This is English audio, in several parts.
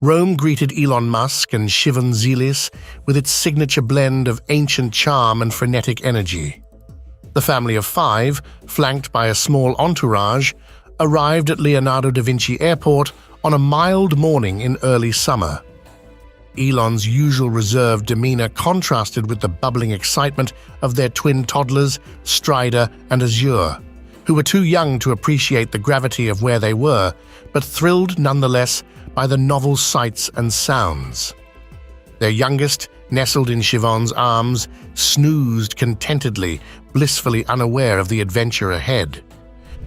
Rome greeted Elon Musk and Shivan Zelis with its signature blend of ancient charm and frenetic energy. The family of five, flanked by a small entourage, arrived at Leonardo da Vinci Airport on a mild morning in early summer. Elon's usual reserved demeanor contrasted with the bubbling excitement of their twin toddlers, Strider and Azure, who were too young to appreciate the gravity of where they were, but thrilled nonetheless by the novel sights and sounds. Their youngest, nestled in Shivan's arms, snoozed contentedly, blissfully unaware of the adventure ahead.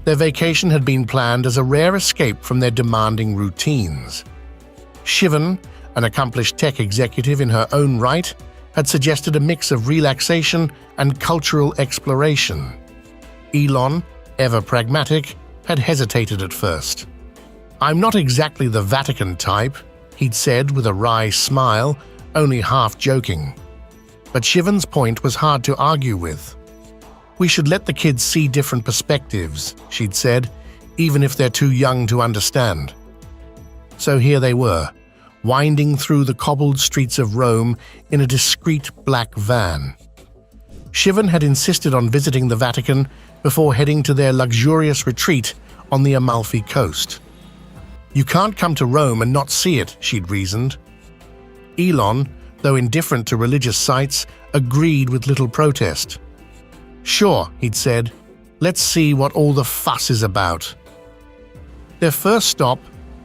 Their vacation had been planned as a rare escape from their demanding routines. Shivan, an accomplished tech executive in her own right, had suggested a mix of relaxation and cultural exploration. Elon, ever pragmatic, had hesitated at first. "I'm not exactly the Vatican type," he'd said with a wry smile, only half joking. But Shivan's point was hard to argue with. "We should let the kids see different perspectives," she'd said, "even if they're too young to understand." So here they were, winding through the cobbled streets of Rome in a discreet black van. Shivan had insisted on visiting the Vatican before heading to their luxurious retreat on the Amalfi Coast. "You can't come to Rome and not see it," she'd reasoned. Elon, though indifferent to religious sites, agreed with little protest. "Sure," he'd said, "let's see what all the fuss is about." Their first stop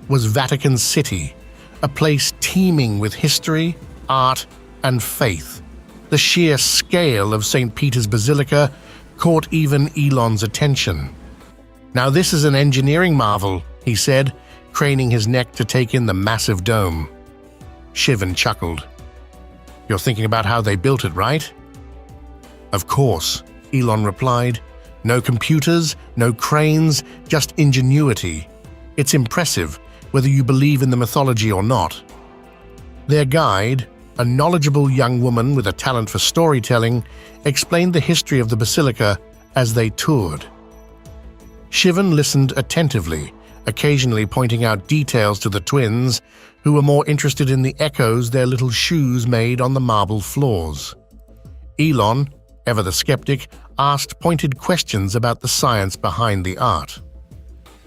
was Vatican City, a place teeming with history, art, and faith. The sheer scale of St. Peter's Basilica caught even Elon's attention. "Now this is an engineering marvel," he said, craning his neck to take in the massive dome. Shivan chuckled. "You're thinking about how they built it, right?" "Of course," Elon replied. "No computers, no cranes, just ingenuity. It's impressive, whether you believe in the mythology or not." Their guide, a knowledgeable young woman with a talent for storytelling, explained the history of the basilica as they toured. Shivan listened attentively, occasionally pointing out details to the twins, who were more interested in the echoes their little shoes made on the marble floors. Elon, ever the skeptic, asked pointed questions about the science behind the art.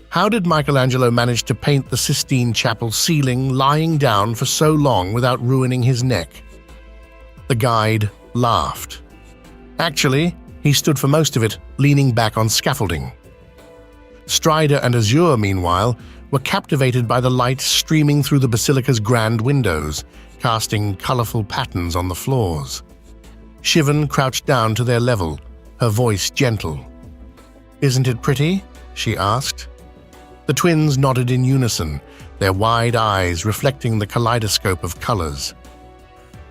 How did Michelangelo manage to paint the Sistine Chapel ceiling lying down for so long without ruining his neck? The guide laughed. Actually, he stood for most of it, leaning back on scaffolding. Strider and Azure, meanwhile, were captivated by the light streaming through the basilica's grand windows, casting colorful patterns on the floors. Shivan crouched down to their level, her voice gentle. "Isn't it pretty?" she asked. The twins nodded in unison, their wide eyes reflecting the kaleidoscope of colors.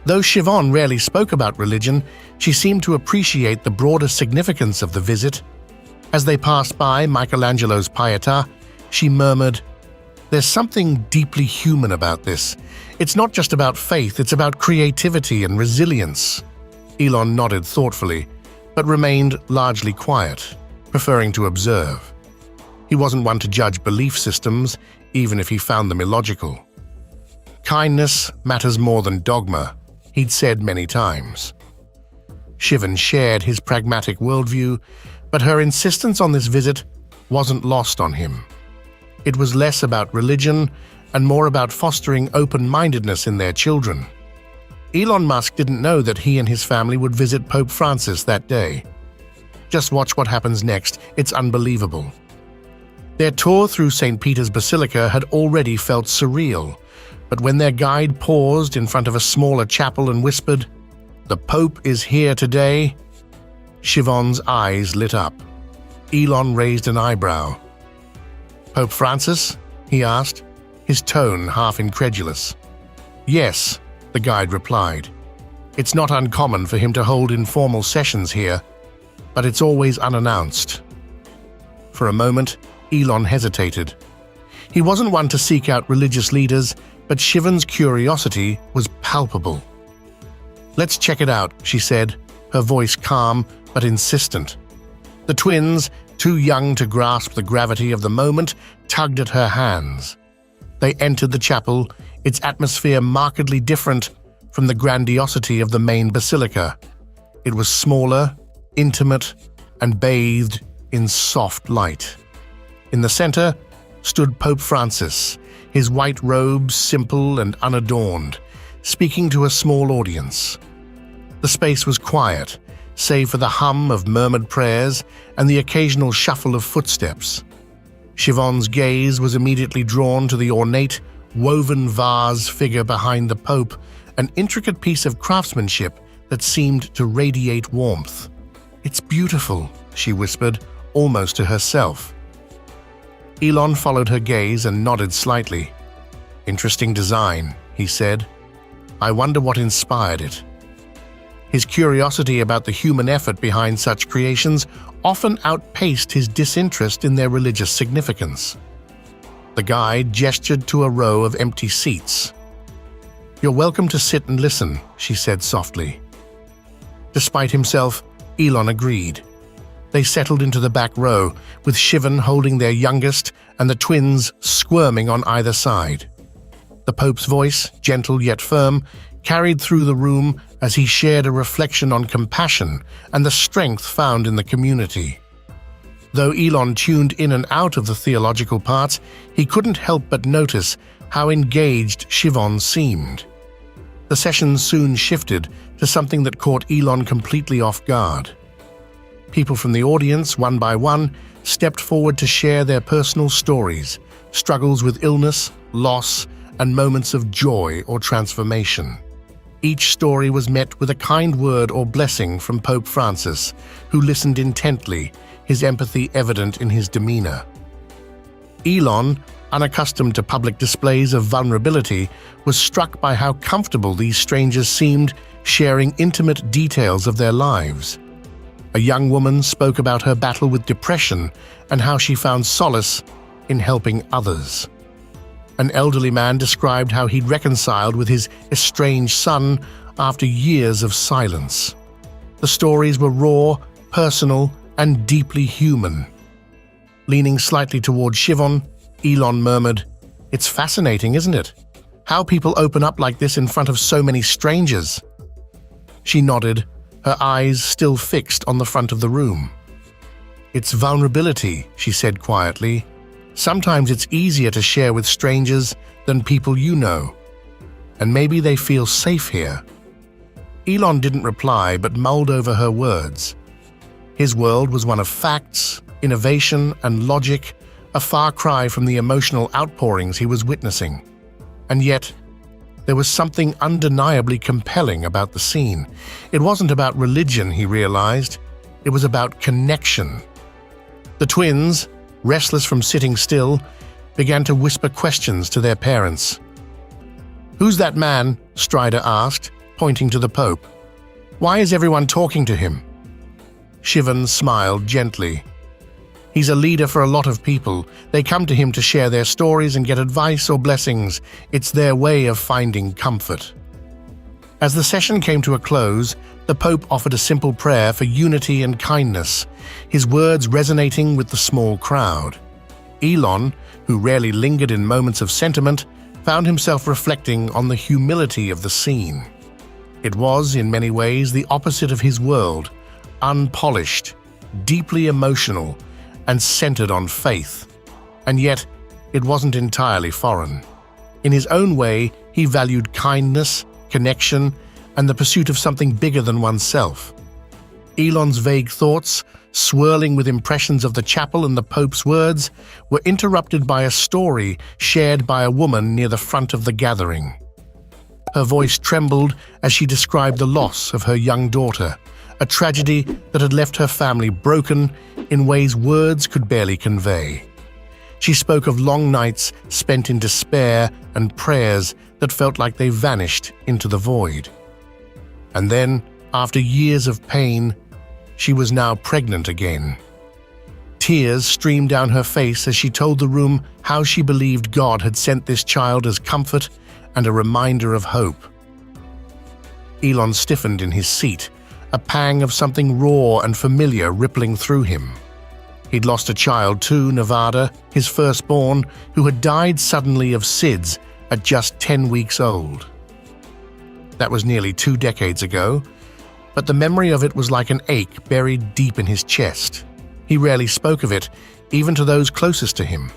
Though Shivan rarely spoke about religion, she seemed to appreciate the broader significance of the visit. As they passed by Michelangelo's Pietà, she murmured, "There's something deeply human about this. It's not just about faith, it's about creativity and resilience." Elon nodded thoughtfully, but remained largely quiet, preferring to observe. He wasn't one to judge belief systems, even if he found them illogical. "Kindness matters more than dogma," he'd said many times. Shivan shared his pragmatic worldview, but her insistence on this visit wasn't lost on him. It was less about religion and more about fostering open-mindedness in their children. Elon Musk didn't know that he and his family would visit Pope Francis that day. Just watch what happens next, it's unbelievable. Their tour through St. Peter's Basilica had already felt surreal, but when their guide paused in front of a smaller chapel and whispered, "The Pope is here today," Shivan's eyes lit up. Elon raised an eyebrow. "Pope Francis?" he asked, his tone half incredulous. "Yes," the guide replied. "It's not uncommon for him to hold informal sessions here, but it's always unannounced." For a moment, Elon hesitated. He wasn't one to seek out religious leaders, but Shivan's curiosity was palpable. "Let's check it out," she said, her voice calm but insistent. The twins, too young to grasp the gravity of the moment, tugged at her hands. They entered the chapel, its atmosphere markedly different from the grandiosity of the main basilica. It was smaller, intimate, and bathed in soft light. In the center stood Pope Francis, his white robes simple and unadorned, speaking to a small audience. The space was quiet, save for the hum of murmured prayers and the occasional shuffle of footsteps. Siobhan's gaze was immediately drawn to the ornate, woven vase figure behind the Pope, an intricate piece of craftsmanship that seemed to radiate warmth. "It's beautiful," she whispered, almost to herself. Elon followed her gaze and nodded slightly. "Interesting design," he said. "I wonder what inspired it." His curiosity about the human effort behind such creations often outpaced his disinterest in their religious significance. The guide gestured to a row of empty seats. "You're welcome to sit and listen," she said softly. Despite himself, Elon agreed. They settled into the back row, with Siobhan holding their youngest and the twins squirming on either side. The Pope's voice, gentle yet firm, carried through the room as he shared a reflection on compassion and the strength found in the community. Though Elon tuned in and out of the theological parts, he couldn't help but notice how engaged Siobhan seemed. The session soon shifted to something that caught Elon completely off guard. People from the audience, one by one, stepped forward to share their personal stories, struggles with illness, loss, and moments of joy or transformation. Each story was met with a kind word or blessing from Pope Francis, who listened intently, his empathy evident in his demeanor. Elon, unaccustomed to public displays of vulnerability, was struck by how comfortable these strangers seemed, sharing intimate details of their lives. A young woman spoke about her battle with depression and how she found solace in helping others. An elderly man described how he'd reconciled with his estranged son after years of silence. The stories were raw, personal, and deeply human. Leaning slightly toward Siobhan, Elon murmured, "It's fascinating, isn't it? How people open up like this in front of so many strangers." She nodded, her eyes still fixed on the front of the room. "It's vulnerability," she said quietly. "Sometimes it's easier to share with strangers than people you know. And maybe they feel safe here." Elon didn't reply but mulled over her words. His world was one of facts, innovation, and logic, a far cry from the emotional outpourings he was witnessing. And yet, there was something undeniably compelling about the scene. It wasn't about religion, he realized. It was about connection. The twins, restless from sitting still, began to whisper questions to their parents. "Who's that man?" Strider asked, pointing to the Pope. "Why is everyone talking to him?" Siobhan smiled gently. "He's a leader for a lot of people. They come to him to share their stories and get advice or blessings. It's their way of finding comfort." As the session came to a close, the Pope offered a simple prayer for unity and kindness, his words resonating with the small crowd. Elon, who rarely lingered in moments of sentiment, found himself reflecting on the humility of the scene. It was, in many ways, the opposite of his world, unpolished, deeply emotional, and centered on faith. And yet, it wasn't entirely foreign. In his own way, he valued kindness, connection, and the pursuit of something bigger than oneself. Elon's vague thoughts, swirling with impressions of the chapel and the Pope's words, were interrupted by a story shared by a woman near the front of the gathering. Her voice trembled as she described the loss of her young daughter, a tragedy that had left her family broken in ways words could barely convey. She spoke of long nights spent in despair and prayers that felt like they vanished into the void. And then, after years of pain, she was now pregnant again. Tears streamed down her face as she told the room how she believed God had sent this child as comfort and a reminder of hope. Elon stiffened in his seat, a pang of something raw and familiar rippling through him. He'd lost a child too, Nevada, his firstborn, who had died suddenly of SIDS at just 10 weeks old. That was nearly 2 decades ago, but the memory of it was like an ache buried deep in his chest. He rarely spoke of it, even to those closest to him.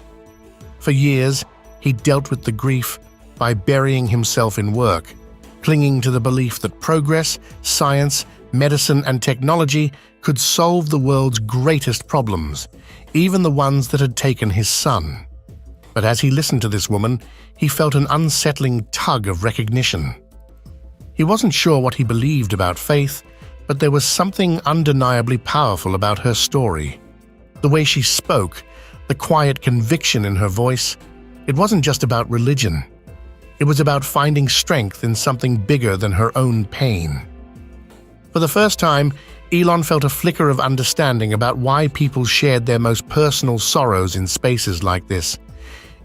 For years, he dealt with the grief by burying himself in work, clinging to the belief that progress, science, medicine, and technology could solve the world's greatest problems, even the ones that had taken his son. But as he listened to this woman, he felt an unsettling tug of recognition. He wasn't sure what he believed about faith, but there was something undeniably powerful about her story. The way she spoke, the quiet conviction in her voice, it wasn't just about religion. It was about finding strength in something bigger than her own pain. For the first time, Elon felt a flicker of understanding about why people shared their most personal sorrows in spaces like this.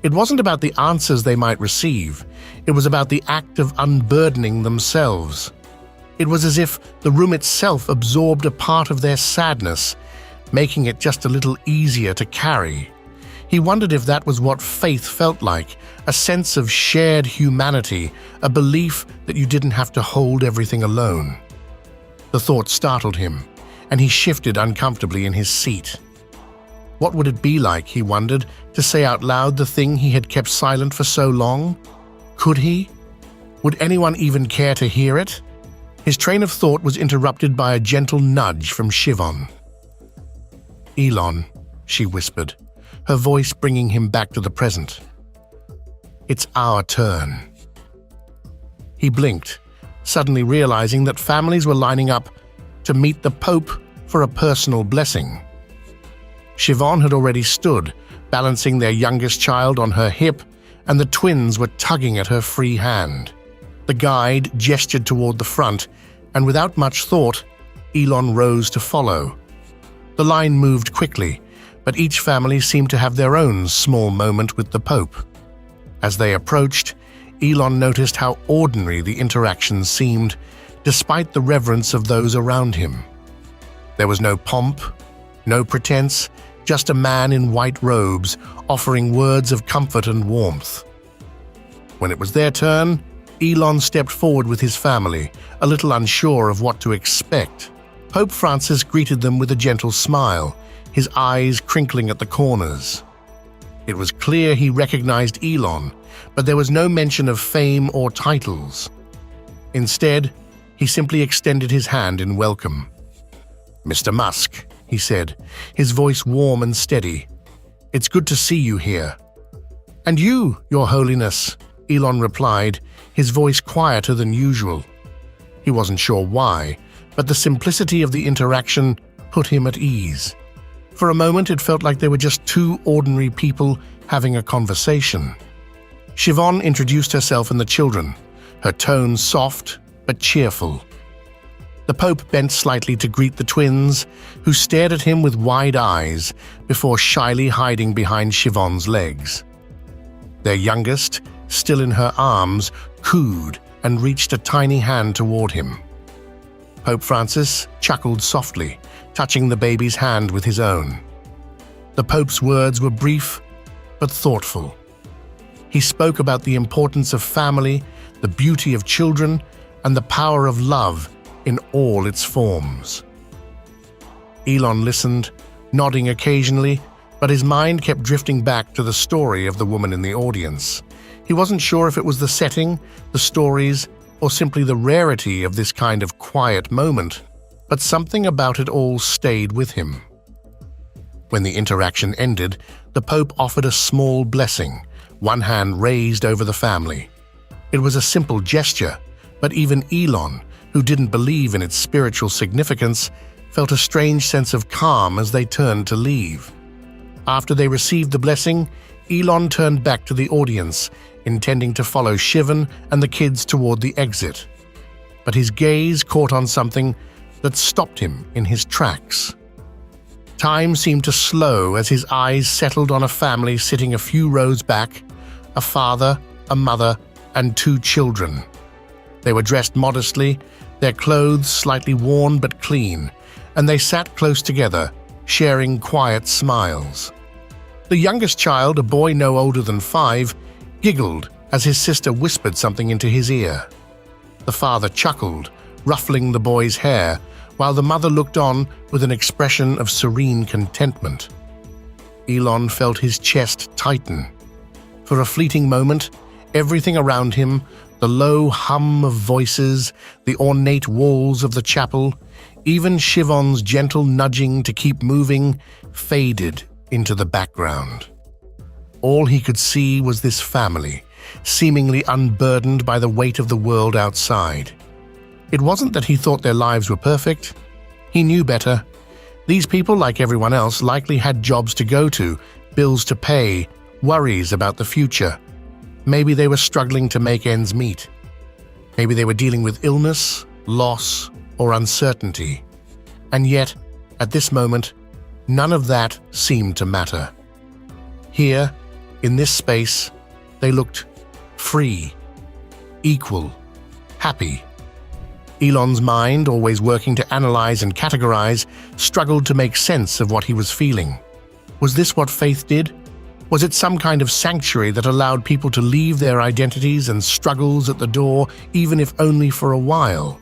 It wasn't about the answers they might receive. It was about the act of unburdening themselves. It was as if the room itself absorbed a part of their sadness, making it just a little easier to carry. He wondered if that was what faith felt like, a sense of shared humanity, a belief that you didn't have to hold everything alone. The thought startled him, and he shifted uncomfortably in his seat. What would it be like, he wondered, to say out loud the thing he had kept silent for so long? Could he? Would anyone even care to hear it? His train of thought was interrupted by a gentle nudge from Siobhan. "Elon," she whispered, her voice bringing him back to the present. "It's our turn." He blinked, suddenly realizing that families were lining up to meet the Pope for a personal blessing. Siobhan had already stood, balancing their youngest child on her hip, and the twins were tugging at her free hand. The guide gestured toward the front, and without much thought, Elon rose to follow. The line moved quickly, but each family seemed to have their own small moment with the Pope. As they approached, Elon noticed how ordinary the interaction seemed, despite the reverence of those around him. There was no pomp, no pretense, just a man in white robes offering words of comfort and warmth. When it was their turn, Elon stepped forward with his family, a little unsure of what to expect. Pope Francis greeted them with a gentle smile, his eyes crinkling at the corners. It was clear he recognized Elon, but there was no mention of fame or titles. Instead, he simply extended his hand in welcome. "Mr. Musk," he said, his voice warm and steady. "It's good to see you here." "And you, Your Holiness," Elon replied, his voice quieter than usual. He wasn't sure why, but the simplicity of the interaction put him at ease. For a moment, it felt like they were just two ordinary people having a conversation. Siobhan introduced herself and the children, her tone soft but cheerful. The Pope bent slightly to greet the twins, who stared at him with wide eyes before shyly hiding behind Siobhan's legs. Their youngest, still in her arms, cooed and reached a tiny hand toward him. Pope Francis chuckled softly, touching the baby's hand with his own. The Pope's words were brief but thoughtful. He spoke about the importance of family, the beauty of children, and the power of love in all its forms. Elon listened, nodding occasionally, but his mind kept drifting back to the story of the woman in the audience. He wasn't sure if it was the setting, the stories, or simply the rarity of this kind of quiet moment, but something about it all stayed with him. When the interaction ended, the Pope offered a small blessing, one hand raised over the family. It was a simple gesture, but even Elon, who didn't believe in its spiritual significance, felt a strange sense of calm as they turned to leave. After they received the blessing, Elon turned back to the audience, intending to follow Siobhan and the kids toward the exit. But his gaze caught on something that stopped him in his tracks. Time seemed to slow as his eyes settled on a family sitting a few rows back, a father, a mother, and two children. They were dressed modestly, their clothes slightly worn but clean, and they sat close together, sharing quiet smiles. The youngest child, a boy no older than 5, giggled as his sister whispered something into his ear. The father chuckled, ruffling the boy's hair, while the mother looked on with an expression of serene contentment. Elon felt his chest tighten. For a fleeting moment, everything around him, the low hum of voices, the ornate walls of the chapel, even Shivon's gentle nudging to keep moving, faded into the background. All he could see was this family, seemingly unburdened by the weight of the world outside. It wasn't that he thought their lives were perfect. He knew better. These people, like everyone else, likely had jobs to go to, bills to pay, worries about the future. Maybe they were struggling to make ends meet. Maybe they were dealing with illness, loss, or uncertainty. And yet, at this moment, none of that seemed to matter. Here, in this space, they looked free, equal, happy. Elon's mind, always working to analyze and categorize, struggled to make sense of what he was feeling. Was this what faith did? Was it some kind of sanctuary that allowed people to leave their identities and struggles at the door, even if only for a while?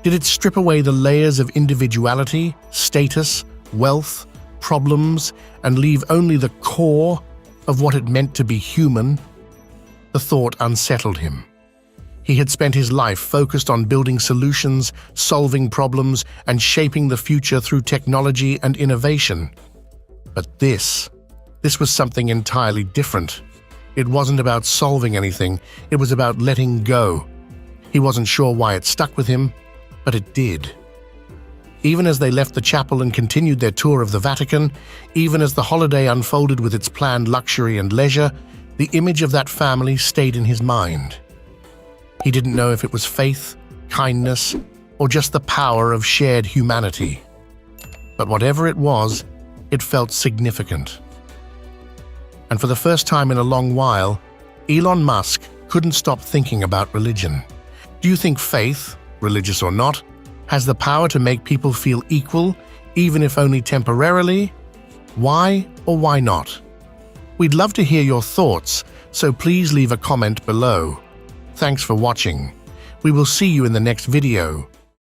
Did it strip away the layers of individuality, status, wealth, problems, and leave only the core of what it meant to be human? The thought unsettled him. He had spent his life focused on building solutions, solving problems, and shaping the future through technology and innovation. But this was something entirely different. It wasn't about solving anything, it was about letting go. He wasn't sure why it stuck with him, but it did. Even as they left the chapel and continued their tour of the Vatican, even as the holiday unfolded with its planned luxury and leisure, the image of that family stayed in his mind. He didn't know if it was faith, kindness, or just the power of shared humanity. But whatever it was, it felt significant. And for the first time in a long while, Elon Musk couldn't stop thinking about religion. Do you think faith, religious or not, has the power to make people feel equal, even if only temporarily? Why or why not? We'd love to hear your thoughts, so please leave a comment below. Thanks for watching. We will see you in the next video.